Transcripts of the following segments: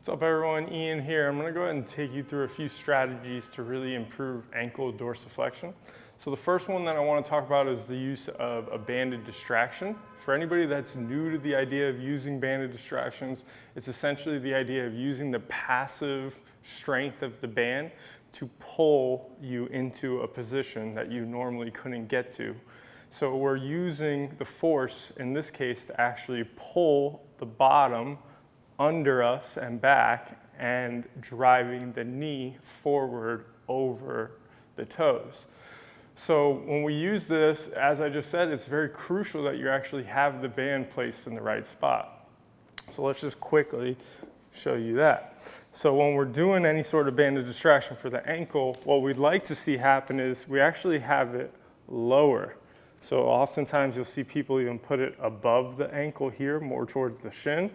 What's up everyone, Ian here. I'm going to go ahead and take you through a few strategies to really improve ankle dorsiflexion. So the first one that I want to talk about is the use of a banded distraction. For anybody that's new to the idea of using banded distractions, it's essentially the idea of using the passive strength of the band to pull you into a position that you normally couldn't get to. So we're using the force in this case to actually pull the bottom under us and back and driving the knee forward over the toes. So when we use this, as I just said, it's very crucial that you actually have the band placed in the right spot. So let's just quickly show you that. So when we're doing any sort of banded distraction for the ankle, what we'd like to see happen is we actually have it lower. So oftentimes you'll see people even put it above the ankle here, more towards the shin.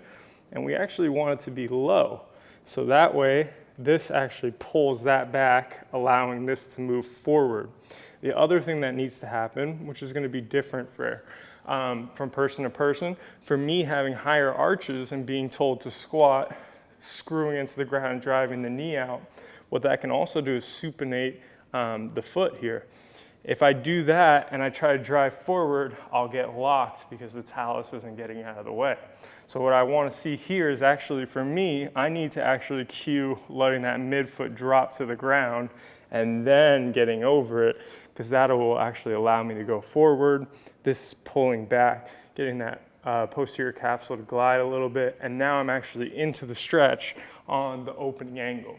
And we actually want it to be low. So that way, this actually pulls that back, allowing this to move forward. The other thing that needs to happen, which is going to be different from person to person, for me having higher arches and being told to squat, screwing into the ground and driving the knee out, what that can also do is supinate the foot here. If I do that and I try to drive forward, I'll get locked because the talus isn't getting out of the way. So what I want to see here is actually, for me, I need to actually cue letting that midfoot drop to the ground and then getting over it, because that will actually allow me to go forward. This is pulling back, getting that posterior capsule to glide a little bit, and now I'm actually into the stretch on the opening angle.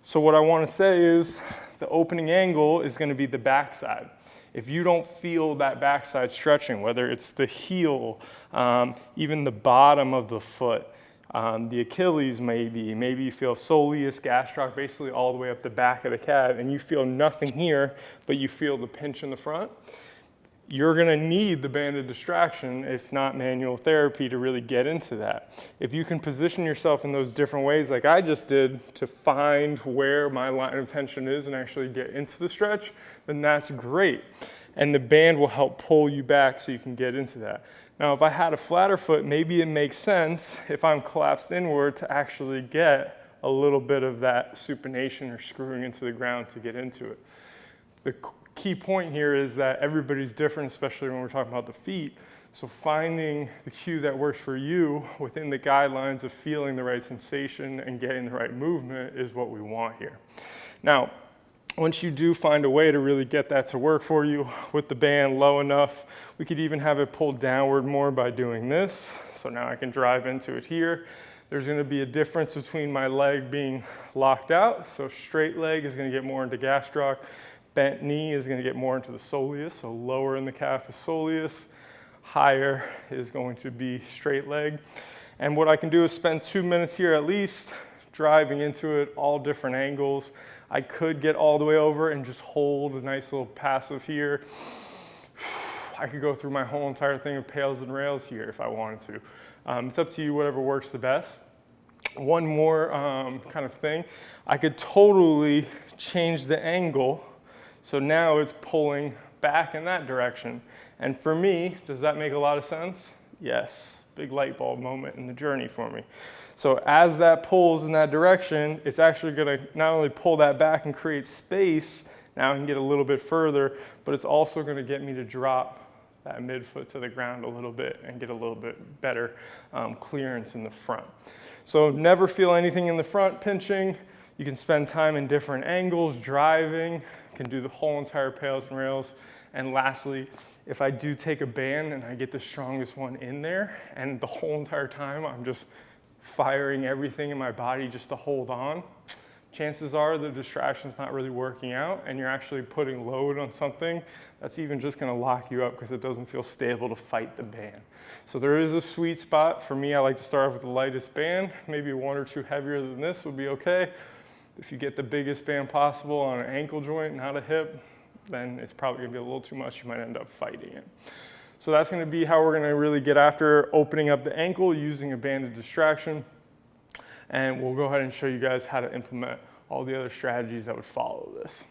So what I want to say is the opening angle is going to be the backside. If you don't feel that backside stretching, whether it's the heel, even the bottom of the foot, the Achilles maybe you feel soleus, gastroc, basically all the way up the back of the calf, and you feel nothing here, but you feel the pinch in the front, you're going to need the banded distraction, if not manual therapy, to really get into that. If you can position yourself in those different ways like I just did to find where my line of tension is and actually get into the stretch, then that's great. And the band will help pull you back so you can get into that. Now, if I had a flatter foot, maybe it makes sense if I'm collapsed inward to actually get a little bit of that supination or screwing into the ground to get into it. The key point here is that everybody's different, especially when we're talking about the feet. So finding the cue that works for you within the guidelines of feeling the right sensation and getting the right movement is what we want here. Now, once you do find a way to really get that to work for you with the band low enough, we could even have it pulled downward more by doing this. So now I can drive into it here. There's going to be a difference between my leg being locked out. So straight leg is going to get more into gastroc. Bent knee is going to get more into the soleus, so lower in the calf is soleus, higher is going to be straight leg. And what I can do is spend 2 minutes here at least, driving into it, all different angles. I could get all the way over and just hold a nice little passive here. I could go through my whole entire thing of PAILs and RAILs here if I wanted to. It's up to you, whatever works the best. One more kind of thing, I could totally change the angle. So now it's pulling back in that direction. And for me, does that make a lot of sense? Yes, big light bulb moment in the journey for me. So as that pulls in that direction, it's actually gonna not only pull that back and create space, now I can get a little bit further, but it's also gonna get me to drop that midfoot to the ground a little bit and get a little bit better clearance in the front. So never feel anything in the front pinching. You can spend time in different angles, driving, can do the whole entire PAILs and RAILs. And lastly, if I do take a band and I get the strongest one in there, and the whole entire time I'm just firing everything in my body just to hold on, chances are the distraction's not really working out and you're actually putting load on something that's even just gonna lock you up because it doesn't feel stable to fight the band. So there is a sweet spot. For me, I like to start off with the lightest band, maybe 1 or 2 heavier than this would be okay. If you get the biggest band possible on an ankle joint, not a hip, then it's probably gonna be a little too much. You might end up fighting it. So that's gonna be how we're gonna really get after opening up the ankle using a banded distraction. And we'll go ahead and show you guys how to implement all the other strategies that would follow this.